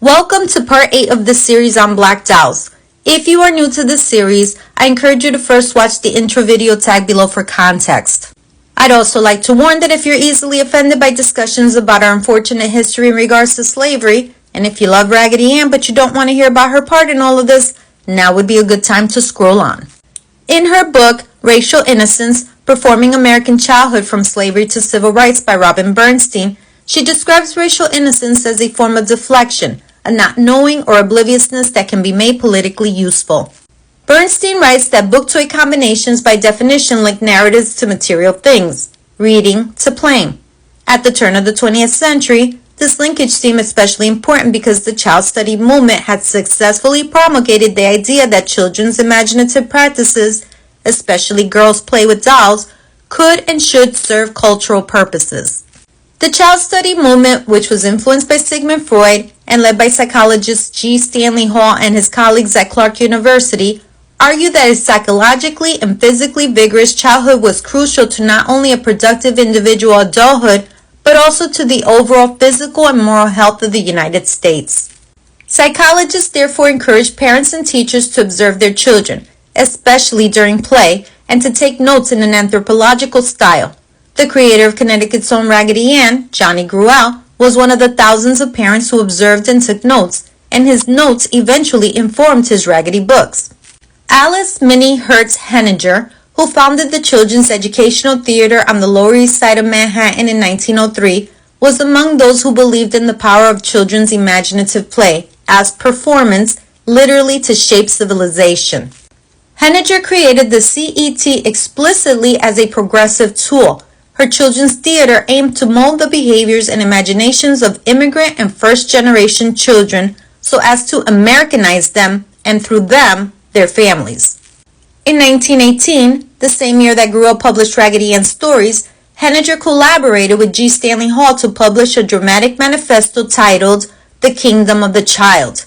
Welcome to part 8 of the series on Black dolls. If you are new to this series, I encourage you to first watch the intro video tag below for context. I'd also like to warn that if you're easily offended by discussions about our unfortunate history in regards to slavery, and if you love Raggedy Ann but you don't want to hear about her part in all of this, now would be a good time to scroll on. In her book, Racial Innocence, Performing American Childhood from Slavery to Civil Rights by Robin Bernstein, she describes racial innocence as a form of deflection, a not knowing or obliviousness that can be made politically useful. Bernstein writes that book toy combinations by definition link narratives to material things, reading to playing. At the turn of the 20th century, this linkage seemed especially important because the child study movement had successfully promulgated the idea that children's imaginative practices, especially girls' play with dolls, could and should serve cultural purposes. The child study movement, which was influenced by Sigmund Freud and led by psychologist G. Stanley Hall and his colleagues at Clark University, argued that a psychologically and physically vigorous childhood was crucial to not only a productive individual adulthood, but also to the overall physical and moral health of the United States. Psychologists therefore encouraged parents and teachers to observe their children, especially during play, and to take notes in an anthropological style. The creator of Connecticut's own Raggedy Ann, Johnny Gruelle, was one of the thousands of parents who observed and took notes, and his notes eventually informed his Raggedy books. Alice Minnie Hertz Henninger, who founded the Children's Educational Theater on the Lower East Side of Manhattan in 1903, was among those who believed in the power of children's imaginative play as performance, literally to shape civilization. Henninger created the CET explicitly as a progressive tool. Her children's theater aimed to mold the behaviors and imaginations of immigrant and first-generation children so as to Americanize them and through them, their families. In 1918, the same year that Gruelle published Raggedy Ann stories, Henninger collaborated with G. Stanley Hall to publish a dramatic manifesto titled The Kingdom of the Child.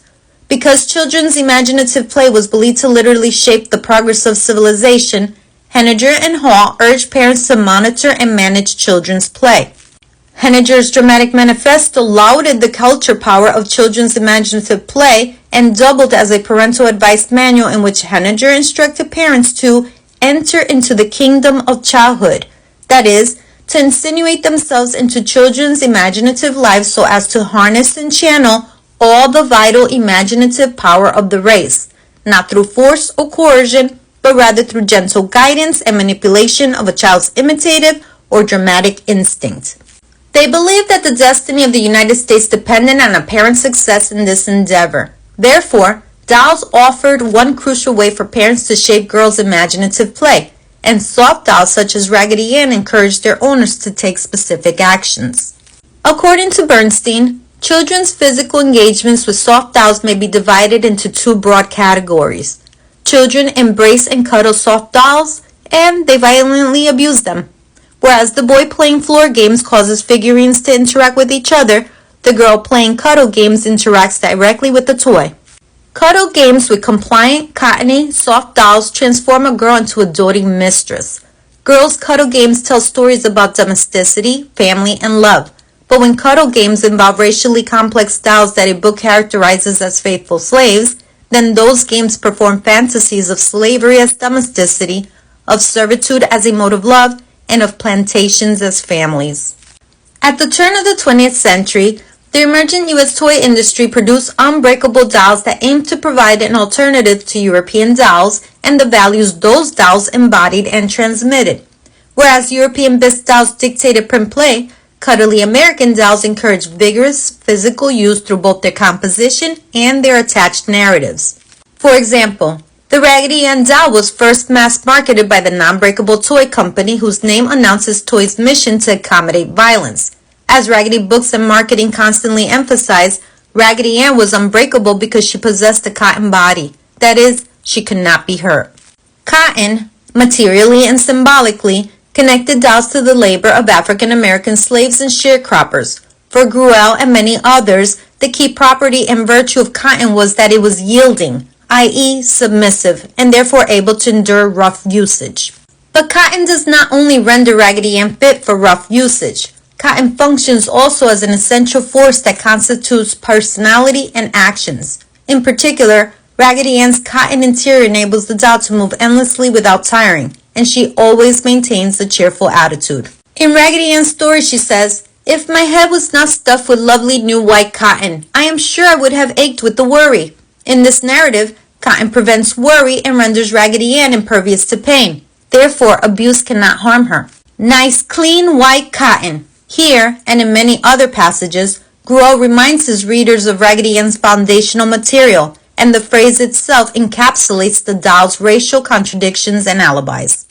Because children's imaginative play was believed to literally shape the progress of civilization, Henninger and Hall urged parents to monitor and manage children's play. Henninger's dramatic manifesto lauded the culture power of children's imaginative play and doubled as a parental advice manual in which Henninger instructed parents to enter into the kingdom of childhood, that is, to insinuate themselves into children's imaginative lives so as to harness and channel all the vital imaginative power of the race, not through force or coercion, but rather through gentle guidance and manipulation of a child's imitative or dramatic instinct. They believed that the destiny of the United States depended on a parent's success in this endeavor. Therefore, dolls offered one crucial way for parents to shape girls' imaginative play, and soft dolls such as Raggedy Ann encouraged their owners to take specific actions. According to Bernstein, children's physical engagements with soft dolls may be divided into two broad categories. Children embrace and cuddle soft dolls, and they violently abuse them. Whereas the boy playing floor games causes figurines to interact with each other, the girl playing cuddle games interacts directly with the toy. Cuddle games with compliant, cottony, soft dolls transform a girl into a doting mistress. Girls' cuddle games tell stories about domesticity, family, and love. But when cuddle games involve racially complex dolls that a book characterizes as faithful slaves, then those games perform fantasies of slavery as domesticity, of servitude as a mode of love, and of plantations as families. At the turn of the 20th century, the emergent U.S. toy industry produced unbreakable dolls that aimed to provide an alternative to European dolls and the values those dolls embodied and transmitted. Whereas European-based dolls dictated print play, cuddly American dolls encouraged vigorous physical use through both their composition and their attached narratives. For example, the Raggedy Ann doll was first mass-marketed by the Non-Breakable Toy Company, whose name announces toys' mission to accommodate violence. As Raggedy books and marketing constantly emphasized, Raggedy Ann was unbreakable because she possessed a cotton body. That is, she could not be hurt. Cotton, materially and symbolically, connected dolls to the labor of African American slaves and sharecroppers. For Gruelle and many others, the key property and virtue of cotton was that it was yielding, i.e. submissive, and therefore able to endure rough usage. But cotton does not only render Raggedy Ann fit for rough usage. Cotton functions also as an essential force that constitutes personality and actions. In particular, Raggedy Ann's cotton interior enables the doll to move endlessly without tiring, and she always maintains a cheerful attitude. In Raggedy Ann's story, she says, "If my head was not stuffed with lovely new white cotton, I am sure I would have ached with the worry." In this narrative, cotton prevents worry and renders Raggedy Ann impervious to pain. Therefore, abuse cannot harm her. Nice, clean, white cotton. Here, and in many other passages, Gruelle reminds his readers of Raggedy Ann's foundational material, and the phrase itself encapsulates the doll's racial contradictions and alibis.